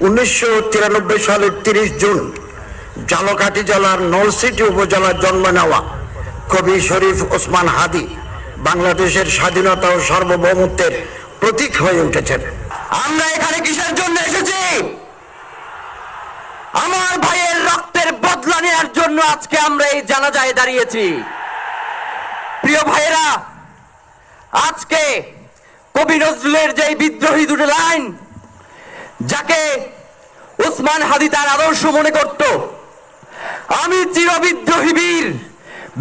1993 সালের 30 জুন ঝালকাঠি জেলার নলছিটি উপজেলার জন্ম নেওয়া কবি শরীফ ওসমান হাদী বাংলাদেশের স্বাধীনতা ও সার্বভৌমত্বের প্রতীক হয়ে উঠেছেন। আমরা এখানে কিসের জন্য এসেছি? আমার ভাইয়ের রক্তের বদলা নেওয়ার জন্য আজকে আমরা এই জানাজায় দাঁড়িয়েছি। প্রিয় ভাইয়েরা, আজকে কবি নজরুলের যে বিদ্রোহী দুটো লাইন, যাকে ওসমান হাদী তার আদর্শ মনে করত, আমি চিরবিদ্রোহী বীর,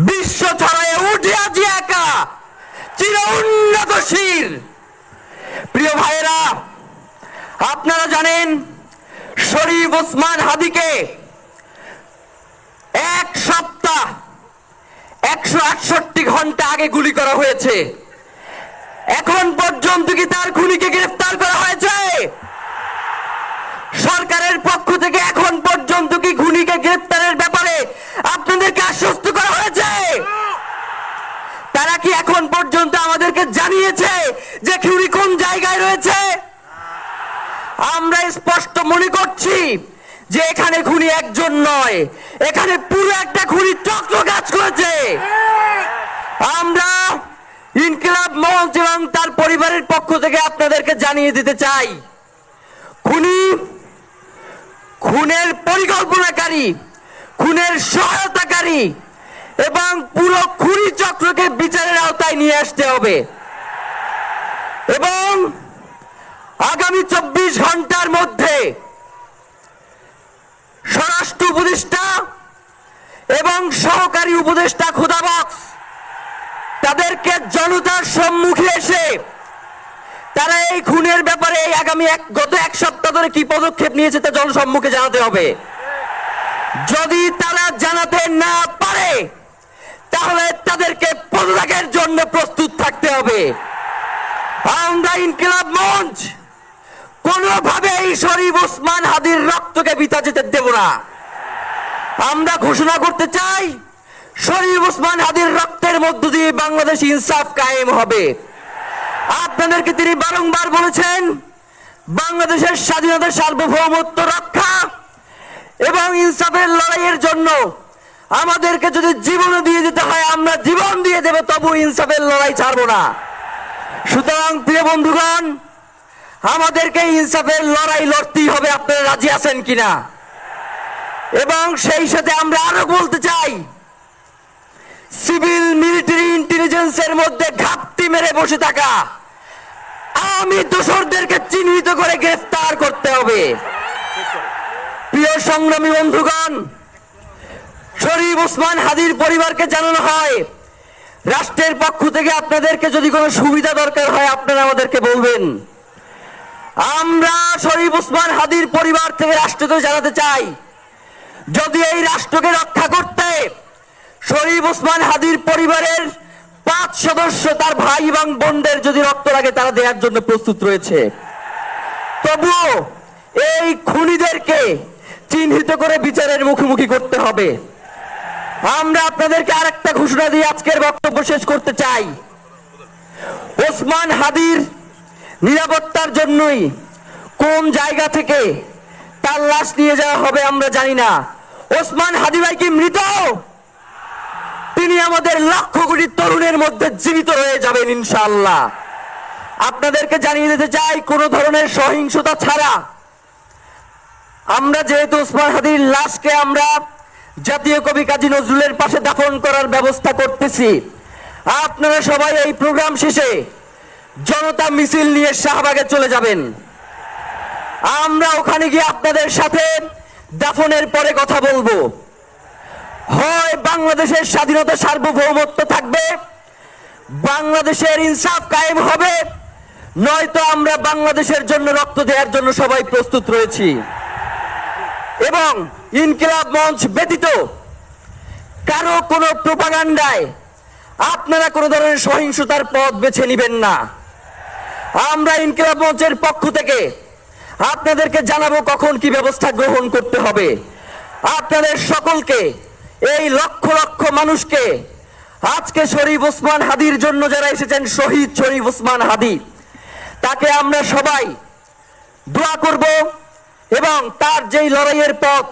বিশ্ব ছড়ায় উঠে আজি একা, চির উন্নত শির। প্রিয় ভাইয়েরা, আপনারা জানেন শরীফ ওসমান হাদীকে এক সপ্তাহ 168 ঘন্টা আগে গুলি করা হয়েছে। এখন পর্যন্ত কি তার খুনিকে গ্রেফতার করা হয়েছে? সরকারের পক্ষ থেকে এখন পর্যন্ত কি খুনিকে গ্রেফতারের ব্যাপারে আপনাদেরকে আশ্বস্ত করা হয়েছে? তারা কি এখন পর্যন্ত আমাদেরকে জানিয়েছে যে খুনি কোন জায়গায় রয়েছে? আমরা স্পষ্ট মনে করছি যে এখানে খুনি একজন নয়, এখানে পুরো একটা খুনি চক্র কাজ করেছে। আমরা ইনকিলাব মঞ্চ এবং তার পরিবারের পক্ষ থেকে আপনাদেরকে জানিয়ে দিতে চাই, খুনের পরিকল্পনাকারী, খুনের সহায়তাকারী এবং পুরো খুনি চক্রকে বিচারের আওতায় নিয়ে আসতে হবে এবং আগামী 24 ঘন্টার মধ্যে স্বরাষ্ট্র উপদেষ্টা এবং সহকারী উপদেষ্টা খোদাবক্স তাদেরকে জনতার সম্মুখে এসে তারা এই খুনের ব্যাপারে গত এক সপ্তাহ ধরে কি পদক্ষেপ নিয়েছে তা জনসম্মুখে জানাতে হবে। যদি তারা জানাতে না পারে তাহলে তাদেরকে পদত্যাগের জন্য প্রস্তুত থাকতে হবে। আমরা ইনকিলাব মঞ্চ কোনোভাবেই শরীফ ওসমান হাদীর রক্তকে বৃথা যেতে দেব না। আমরা ঘোষণা করতে চাই, শরীফ ওসমান হাদীর রক্তের মধ্য দিয়ে বাংলাদেশ ইনসাফ কায়েম হবে। আপনাদেরকে তিনি বারংবার বলেছেন, বাংলাদেশের স্বাধীনতা সার্বভৌমত্ব রক্ষা এবং ইনসাফের লড়াইয়ের জন্য আমাদেরকে যদি জীবন দিয়ে দিতে হয় আমরা জীবন দিয়ে দেব, তবু ইনসাফের লড়াই ছাড়বো না। সুতরাং প্রিয় বন্ধুগণ, আমাদেরকে ইনসাফের লড়াই লড়তেই হবে। আপনারা রাজি আছেন কিনা? এবং সেই সাথে আমরা আরো বলতে চাই, সিভিল মিলিটারি ইন্টেলিজেন্সের মধ্যে ঘাপটি মেরে বসে থাকা আওয়ামী দোসরদেরকে চিহ্নিত করে গ্রেফতার করতে হবে। প্রিয় সংগ্রামী বন্ধুগণ, শরীফ ওসমান হাদীর পরিবারকে জানানো হয়, রাষ্ট্রের পক্ষ থেকে আপনাদেরকে যদি কোনো সুবিধা দরকার হয় আপনারা আমাদেরকে বলবেন। আমরা শরীফ ওসমান হাদীর পরিবার থেকে রাষ্ট্রকে জানাতে চাই, যদি এই রাষ্ট্রকে রক্ষা করতে শরীফ ওসমান হাদীর পরিবারের 5 সদস্য তার ভাই এবং বোনদের যদি রক্ত লাগে তারা দেওয়ার জন্য প্রস্তুত রয়েছে, তবুও এই খুনিদেরকে চিহ্নিত করে বিচারের মুখোমুখি করতে হবে। আমরা আপনাদেরকে আরেকটা ঘোষণা দিয়ে আজকের বক্তব্য শেষ করতে চাই, ওসমান হাদীর নিরাপত্তার জন্যই কোন জায়গা থেকে তার লাশ নিয়ে যাওয়া হবে আমরা জানি না। ওসমান হাদী ভাই কি মৃত? তিনি আমাদের লক্ষ কোটি তরুণের মধ্যে জীবিত রয়ে যাবেন ইনশাআল্লাহ। আপনাদেরকে জানিয়ে দিতে চাই, কোন ধরনের সহিংসতা ছাড়া আমরা যেহেতু ওসমান হাদীর লাশকে আমরা জাতীয় কবি কাজী নজরুলের পাশে দাফন করার ব্যবস্থা করতেছি, আপনারা সবাই এই প্রোগ্রাম শেষে জনতা মিছিল নিয়ে শাহবাগে চলে যাবেন। আমরা ওখানে গিয়ে আপনাদের সাথে দাফনের পরে কথা বলবো। হয় বাংলাদেশের স্বাধীনতা সার্বভৌমত্ব থাকবে, বাংলাদেশের ইনসাফ কায়েম হবে, নয়তো আমরা বাংলাদেশের জন্য রক্ত দেওয়ার জন্য সবাই প্রস্তুত রয়েছি। এবং ইনকিলাব মঞ্চ ব্যতীত কারো কোনো প্রোপাগান্ডায় আপনারা কোনো ধরনের সহিংসতার পথ বেছে নেবেন না। আমরা ইনকিলাব মঞ্চের পক্ষ থেকে আপনাদেরকে জানাবো কখন কি ব্যবস্থা গ্রহণ করতে হবে। আপনাদের সকলকে, এই লক্ষ লক্ষ মানুষকে, আজকে শরীফ ওসমান হাদীর জন্য যারা এসেছেন, শহীদ শরীফ ওসমান হাদী, তাকে আমরা সবাই দোয়া করব এবং তার যেই লড়াইয়ের পথ,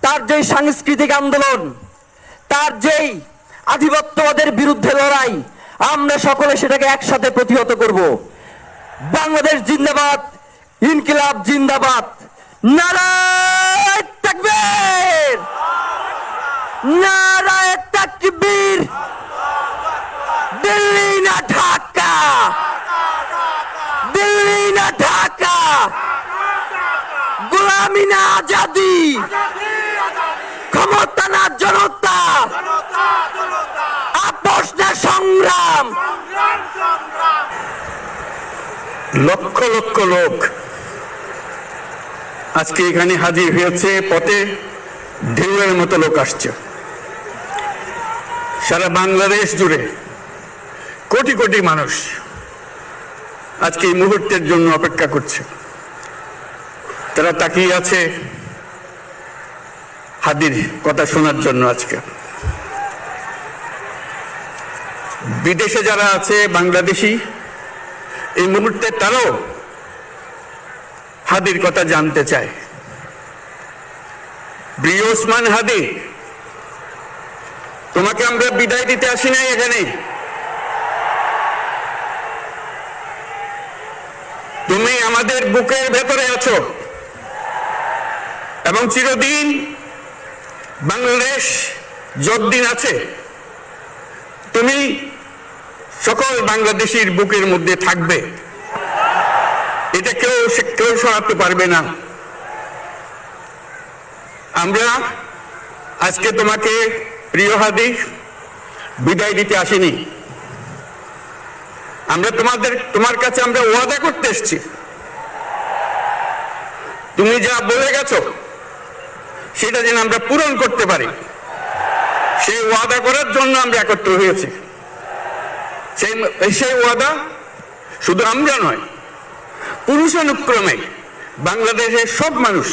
তার যেই সাংস্কৃতিক আন্দোলন, তার যেই আধিপত্যবাদের বিরুদ্ধে লড়াই, আমরা সকলে সেটাকে একসাথে প্রতিহত করব। বাংলাদেশ জিন্দাবাদ, ইনকিলাব জিন্দাবাদ, নারায়ে তাকবীর, নারায়ে তাকবীর। দিল্লি না ঢাকা, দিল্লি না ঢাকা, গোলামি না আজাদি, ক্ষমতা না জনতা, আপোষ না সংগ্রাম। লক্ষ লক্ষ লোক আজকে এখানে হাজির হয়েছে, পথে ঢেউয়ের মতো লোক আসছে। সারা বাংলাদেশ জুড়ে কোটি কোটি মানুষ আজকে এই মুহূর্তের জন্য অপেক্ষা করছে। তারা তাকিয়ে আছে হাদির কথা শোনার জন্য। আজকে বিদেশে যারা আছে বাংলাদেশি, এই মুহূর্তে তারাও হাদির কথা জানতে চায়। প্রিয় ওসমান হাদি, তোমাকে আমরা বিদায় দিতে আসি নাই এখানে। তুমি আমাদের বুকের ভেতরে আছো এবং চিরদিন বাংলাদেশ যতদিন আছে তুমি সকল বাংলাদেশির বুকের মধ্যে থাকবে। এটা কেউ সরাতে পারবে না। আমরা আজকে তোমাকে প্রিয় হাদি বিদায় দিতে আসিনি। আমরা তোমার কাছে আমরা ওয়াদা করতে এসেছি। তুমি যা বলে গেছো সেটা যেন আমরা পূরণ করতে পারি, সেই ওয়াদা করার জন্য আমরা একত্র হয়েছি। সেই ওয়াদা শুধু আমরা নয়, পুরুষানুক্রমে বাংলাদেশের সব মানুষ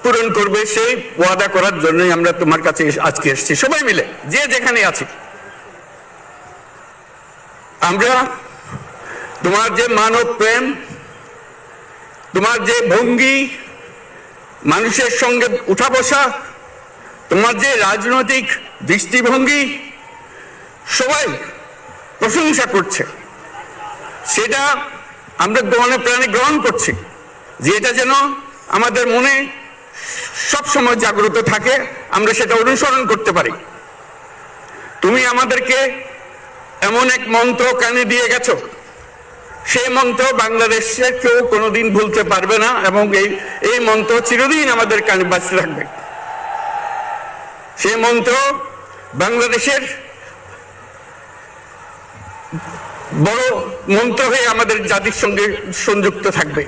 পূরণ করবে। সেই ওয়াদা করার জন্যই আমরা তোমার কাছে আজকে এসেছি, সবাই মিলে যে যেখানে আছি। আমরা তোমার যে মানব প্রেম, তোমার যে ভঙ্গি, মানুষের সঙ্গে উঠা বসা, তোমার যে রাজনৈতিক দৃষ্টিভঙ্গি, সবাই প্রশংসা করছে। সেটা আমরা মনে প্রাণে গ্রহণ করছি, যে এটা যেন আমাদের মনে সবসময় জাগ্রত থাকে, আমরা সেটা অনুসরণ করতে পারি। তুমি আমাদেরকে এমন এক মন্ত্র কানে দিয়ে গেছো, সেই মন্ত্র বাংলাদেশের কেউ কোনোদিন ভুলতে পারবে না এবং এই মন্ত্র চিরদিন আমাদের কানে বাঁচতে থাকবে। সেই মন্ত্র বাংলাদেশের বড় মন্ত্র হয়ে আমাদের জাতির সঙ্গে সংযুক্ত থাকবে।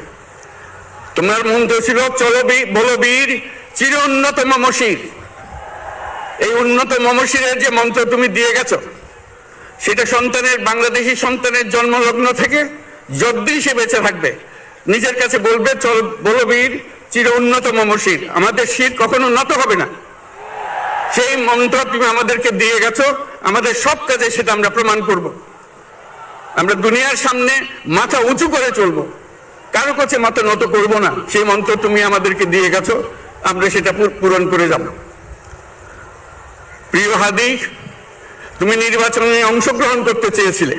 তোমার মন্ত্র ছিল চলো বলো বীর চির উন্নত মমশির। এই উন্নত মমশিরের যে মন্ত্র তুমি দিয়ে গেছো, সেটা বাংলাদেশি সন্তানের জন্মলগ্ন থেকে যতদিন সে বেঁচে থাকবে নিজের কাছে বলবে চল বলো বীর চির উন্নত মমশির, আমাদের শির কখনো নত হবে না। সেই মন্ত্র তুমি আমাদেরকে দিয়ে গেছো, আমাদের সব কাজে সেটা আমরা প্রমাণ করব। আমরা দুনিয়ার সামনে মাথা উঁচু করে চলবো, কারো কাছে মাথা নত করব না। সেই মন্ত্র তুমি আমাদেরকে দিয়ে গেছো, আমরা সেটা পূরণ করে যাব। প্রিয় হাদি, তুমি নির্বাচনে অংশগ্রহণ করতে চেয়েছিলে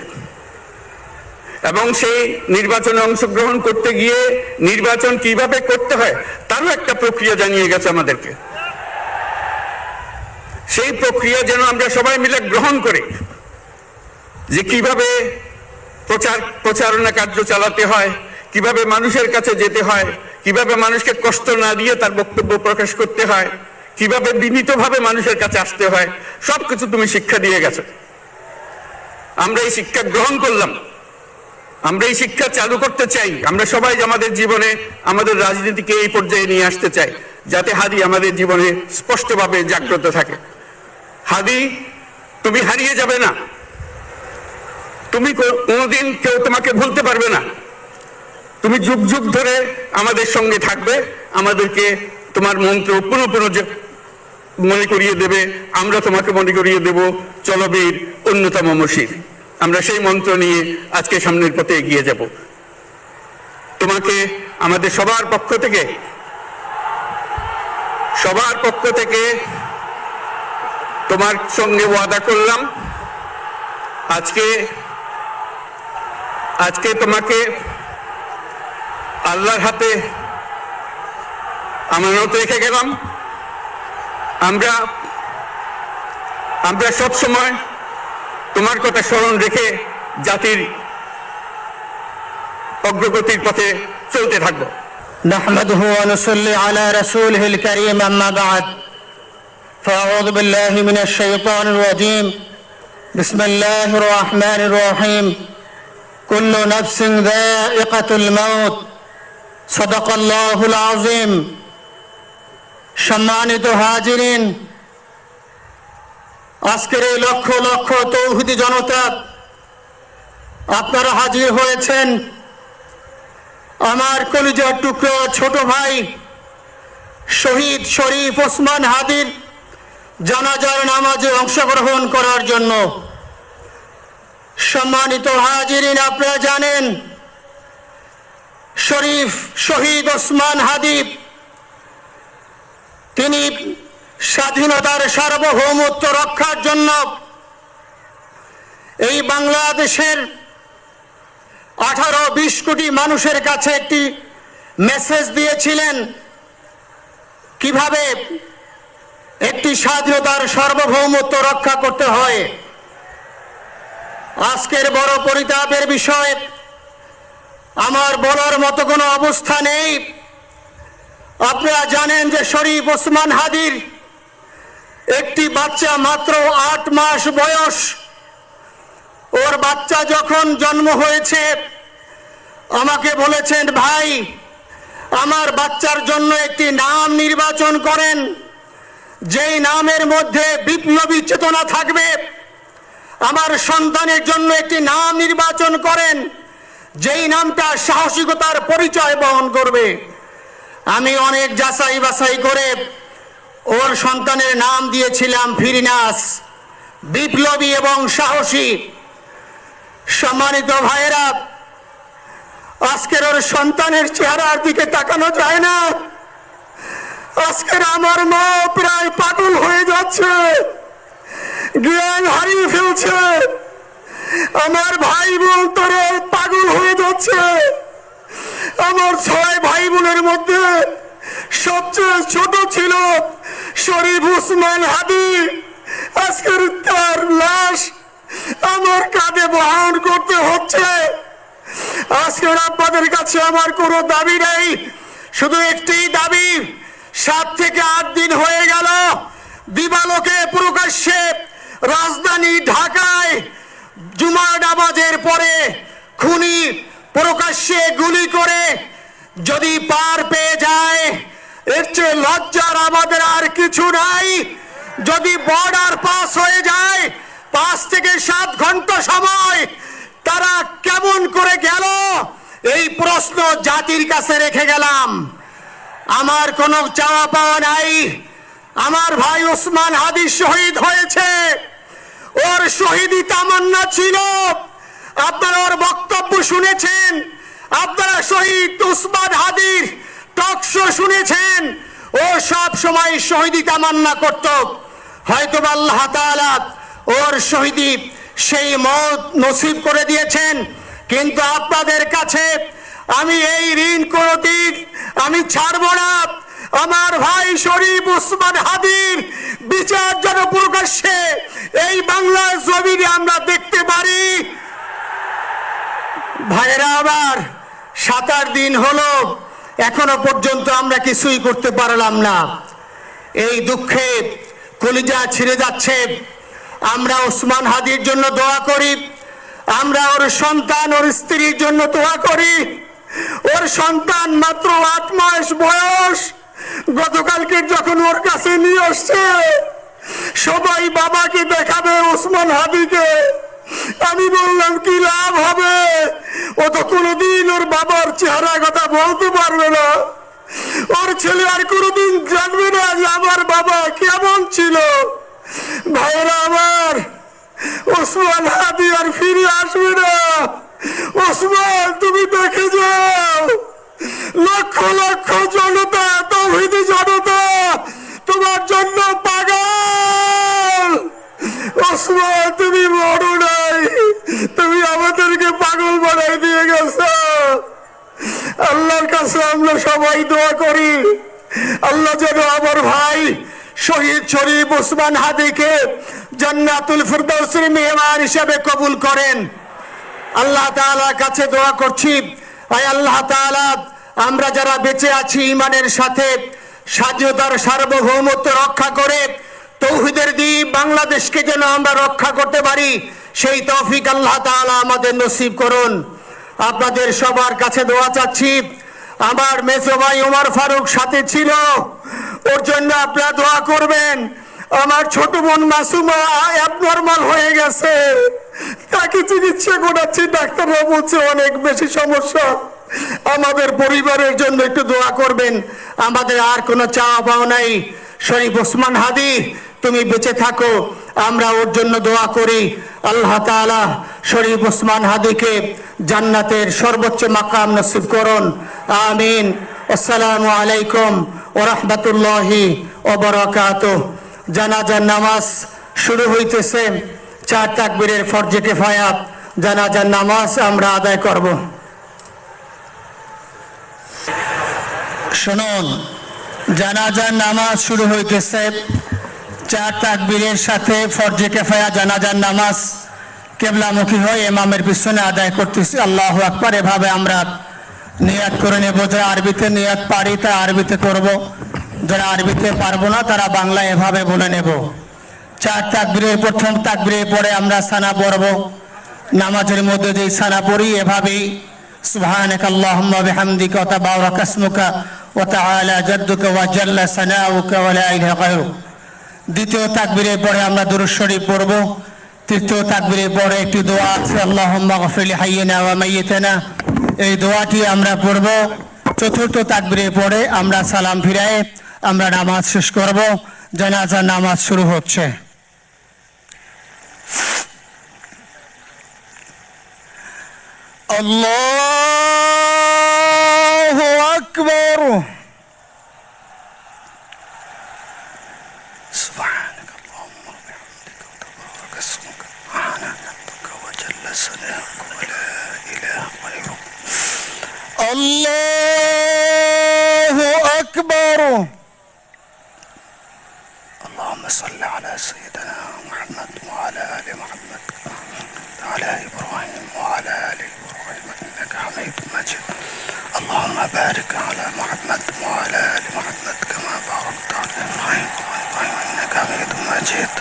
এবং সেই নির্বাচনে অংশগ্রহণ করতে গিয়ে নির্বাচন কিভাবে করতে হয় তারও একটা প্রক্রিয়া জানিয়ে গেছে আমাদেরকে। সেই প্রক্রিয়া যেন আমরা সবাই মিলে গ্রহণ করি, যে কিভাবে প্রচারণা কার্য চালাতে হয়, কিভাবে মানুষের কাছে যেতে হয়, কিভাবে মানুষকে কষ্ট না দিয়ে তার বক্তব্য প্রকাশ করতে হয়, কিভাবে বিনীতভাবে মানুষের কাছে আসতে হয়, সবকিছু তুমি শিক্ষা দিয়ে গেছো। আমরা এই শিক্ষা গ্রহণ করলাম, আমরা এই শিক্ষা চালু করতে চাই। আমরা সবাই আমাদের জীবনে আমাদের রাজনীতিকে এই পর্যায়ে নিয়ে আসতে চাই, যাতে হাদি আমাদের জীবনে স্পষ্টভাবে জাগ্রত থাকে। হাদি, তুমি হারিয়ে যাবে না, তুমি কোনোদিন কেউ তোমাকে ভুলতে পারবে না। তুমি যুগ যুগ ধরে আমাদের সঙ্গে থাকবে, আমাদেরকে তোমার মন্ত্র পুনঃ পুনঃ মনে করিয়ে দেবে, আমরা তোমাকে মনে করিয়ে দেব চলো বীর অন্যতম মমশির। আমরা সেই মন্ত্র নিয়ে আজকে সামনের পথে এগিয়ে যাব। তোমাকে আমাদের সবার পক্ষ থেকে সবার পক্ষ থেকে তোমার সঙ্গে ওয়াদা করলাম আজকে তোমাকে আল্লাহর হাতে আমানত রেখে গেলাম। আমরা সব সময় তোমার কথা স্মরণ রেখে জাতির অগ্রগতির পথে চলতে থাকবো। نحمده ونصلي على رسوله الكريم أما بعد فأعوذ بالله من الشيطان الرجيم بسم الله الرحمن الرحيم كل نفس ذائقة الموت صدق الله العظيم সম্মানিত হাজিরিন, আজকের এই লক্ষ লক্ষ তৌহিদি জনতা আপনারা হাজির হয়েছেন আমার কলিজার টুকরো ছোট ভাই শহীদ শরীফ ওসমান হাদির জানাজার নামাজে অংশগ্রহণ করার জন্য। সম্মানিত হাজিরিন, আপনারা জানেন শহীদ ওসমান হাদি তিনি স্বাধীনতার সার্বভৌমত্ব রক্ষার জন্য এই বাংলাদেশের 18-20 কোটি মানুষের কাছে একটি মেসেজ দিয়েছিলেন কিভাবে একটি স্বাধীনতার সার্বভৌমত্ব রক্ষা করতে হয়। আজকের বড় পরিতাপের বিষয়, আমার বলার মতো কোনো অবস্থা নেই। আপনারা জানেন যে শরীফ ওসমান হাদির একটি বাচ্চা মাত্র 8 মাস বয়স। ওর বাচ্চা যখন জন্ম হয়েছে আমাকে বলেছেন, ভাই আমার বাচ্চার জন্য একটি নাম নির্বাচন করেন, যেই নামের মধ্যে বিপ্লবী চেতনা থাকবে। আমার সন্তানের জন্য একটি নাম নির্বাচন করেন, যেই নামটা সাহসিকতার পরিচয় বহন করবে। আমি অনেক যাচাই বাছাই করে ওর সন্তানের নাম দিয়েছিলাম ফিরিনাস, বিপ্লবী এবং সাহসী। সম্মানিত ভাইয়েরা, আজকের ওর সন্তানের চেহারার দিকে তাকানো যায় না। আজকের আমার মা প্রায় পাগল হয়ে যাচ্ছে, জ্ঞান হারিয়ে ফেলছে। আমার ভাই বোন তোরা পাগল হয়ে যাচ্ছে। আমার 6 ভাই বোনের মধ্যে সবচেয়ে ছোট ছিল শরীফ ওসমান হাদি। আজকের তার লাশ আমার কাঁধে বহন করতে হচ্ছে। আজকের আপনাদের কাছে আমার কোনো দাবি নেই, শুধু একটি দাবি। 7 থেকে 8 দিন হয়ে গেল দিবালোকে প্রকাশ্যে রাজধানী ঢাকায় জুমার নামাজের পরে খুনি প্রকাশ্যে গুলি করে যদি পার পেয়ে যায়, এর চেয়ে লজ্জার আমাদের আর কিছু নাই। যদি বর্ডার পাস হয়ে যায়, 5 থেকে 7 ঘন্টা সময় তারা কেমন করে গেল, এই প্রশ্ন জাতির কাছে রেখে গেলাম। আমার কোনো চাওয়া পাওয়া নাই। আমার ভাই ওসমান হাদি শহীদ হয়েছে, ওর শহীদি তামান্না ছিল। আপনারা ওর বক্তব্য শুনেছেন, আপনারা শহীদ ওসমান হাদির টকশো শুনেছেন। ও সব সময় শহীদি তামান্না করত। হয়তো আল্লাহ তাআলা ওর শহীদি সেই মত নসিব করে দিয়েছেন। কিন্তু আপনাদের কাছে আমি এই ঋণ কোনদিন আমি ছাড়ব না। আমার ভাই শরীফ ওসমান হাদির বিচার যেন প্রকাশ্যে এই বাংলার জমিনে আমরা দেখতে পারি। ভাইরা আমার, 7-8 দিন হলো, এখনো পর্যন্ত আমরা কিছুই করতে পারলাম না। এই দুঃখে কলিজা ছিঁড়ে যাচ্ছে। আমরা ওসমান হাদির জন্য দোয়া করি, আমরা ওর সন্তান ওর স্ত্রীর জন্য দোয়া করি। ওর সন্তান মাত্র 8 মাস বয়স। গতকালকে যখন ওর কাছে নিয়ে আসছে, সবাই বাবাকে দেখাবে ওসমান হাদিকে। আমি বললাম কি লাভ হবে, ও তো কোনোদিন ওর বাবার চেহারা কথা বলতে পারবে না। ওর ছেলে আর কোনোদিন জানবে না যে আমার বাবা কেমন ছিল। ভাইরা আমার, ওসমান হাদি আর ফিরে আসবে না। ওসমান, তুমি দেখে যাও, লক্ষ লক্ষ জনতা, তৌহিদি জনতা আল্লাহর কাছে আমরা সবাই দোয়া করি, আল্লাহ যেন আমার ভাই শহীদ শরীফ ওসমান হাদিকে জান্নাতুল ফিরদাউসের মেহমান হিসেবে কবুল করেন। আল্লাহ তাআলার কাছে দোয়া করছি, আয় আল্লাহ তাআলা, আমরা যারা বেঁচে আছি ঈমানের সাথে স্বাধীনতার সার্বভৌমত্ব রক্ষা করে তৌহিদের দ্বীপ বাংলাদেশকে যেন আমরা রক্ষা করতে পারি, সেই তৌফিক আল্লাহ তাআলা আমাদের নসিব করুন। আপনাদের সবার কাছে দোয়া চাচ্ছি। আমার মেজো ভাই ওমর ফারুক সাথে ছিল, ওর জন্য আপনারা দোয়া করবেন। আমার ছোট বোন মাসুমা অ্যাবনর্মাল হয়ে গেছে, তাকে চিকিৎসা করাচ্ছি, ডাক্তাররা বলছে অনেক বেশি সমস্যা। আমাদের পরিবারের জন্য একটু দোয়া করবেন। আমাদের আর কোনো চাওয়া পাওয়া নাই। শরীফ ওসমান হাদি তুমি বেঁচে থাকো, আমরা ওর জন্য দোয়া করি। আল্লাহ তাআলা শরীফ ওসমান হাদিকে জান্নাতের সর্বোচ্চ মাকাম নসিব করুন, আমিন। আসসালামু আলাইকুম ওয়া রাহমাতুল্লাহি ওয়া বারাকাতুহু। জানাজার নামাজ শুরু হইতেছে। 4 তাকবীরের ফরজে কিফায়া জানাজার নামাজ আমরা আদায় করব। শুনুন, জানাজার নামাজ শুরু হইতেছে। 4 তাকবীরের সাথে ফরজে কিফায়া জানাজার নামাজ কিবলামুখী হয়ে ইমামের পিছনে আদায় করতেছি। আল্লাহু আকবার। এভাবে আমরা নিয়াত করে নেব। যারা আরবিতে নিয়াত পারি তা আরবিতে করব, যারা আরবিতে পারবো না তারা বাংলা এভাবে বলে নেব। 4 তাকবীরের প্রথম তাকবীরের পরে আমরা সানা পড়ব। নামাজের মধ্যে যেই সানা পড়ি এভাবেই সুবহানাকা আল্লাহুম্মা বিহামদিকা ওয়া তাবারাকা ইসমুকা ওয়া তাআলা জাদ্দুকা ওয়া জাল্লা সানাউকা ওয়া লা ইলাহা গায়রুক। দ্বিতীয় তাকবীরের পরে আমরা দুরূদ শরীফ পড়ব। তৃতীয় তাকবীরের পরে একটি দোয়া আছে, আল্লাহুম্মা গফির লিহাইয়িনা ওয়া মাইয়িতিনা, এই দোয়াটি আমরা পড়ব। চতুর্থ তাকবীরের পরে আমরা সালাম ফিরায়ে আমরা নামাজ শেষ করব। জানাজার নামাজ শুরু হচ্ছে। আল্লাহু আকবার। সুবহানাকা আল্লাহুম্মা ওয়া বিহামদিকা ওয়া তাবারাকা ইসমুকা ওয়া তাআলা ওয়া জাল্লা সানাউকা ওয়া লা ইলাহা গায়রুক। আল্লাহু আকবার। اللهم صل على سيدنا محمد وعلى آل محمد وعلى إبراهيم وعلى آل إبراهيم إنك حميد مجيد. اللهم بارك على محمد وعلى آل محمد كما باركت على إبراهيم وعلى إبراهيم إنك حميد مجيد.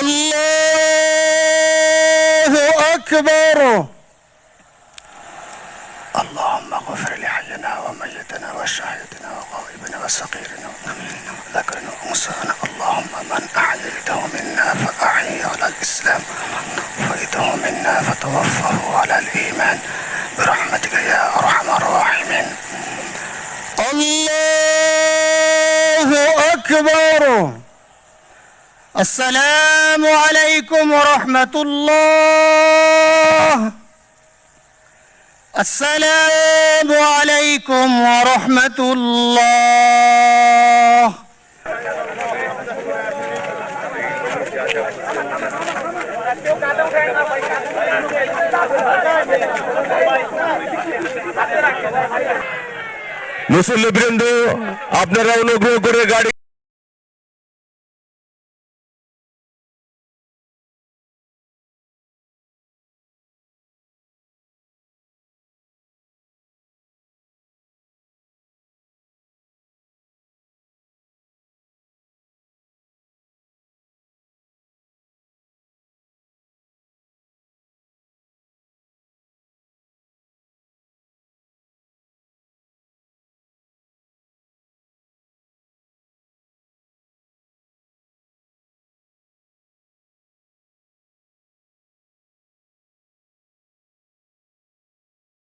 الله أكبر. اللهم اغفر لحينا وميتنا وشاهدنا وغائبنا وصغيرنا وذكرنا وأنثانا. اللهم من أحييته منا فأحيه على الإسلام، وأحييته منا فتوفه على الإيمان برحمتك يا أرحم الراحمين. الله أكبر. السلام عليكم ورحمة الله. السلام عليكم ورحمة الله. মুসল্লিবৃন্দ, আপনারা অনুগ্রহ করে গাড়ি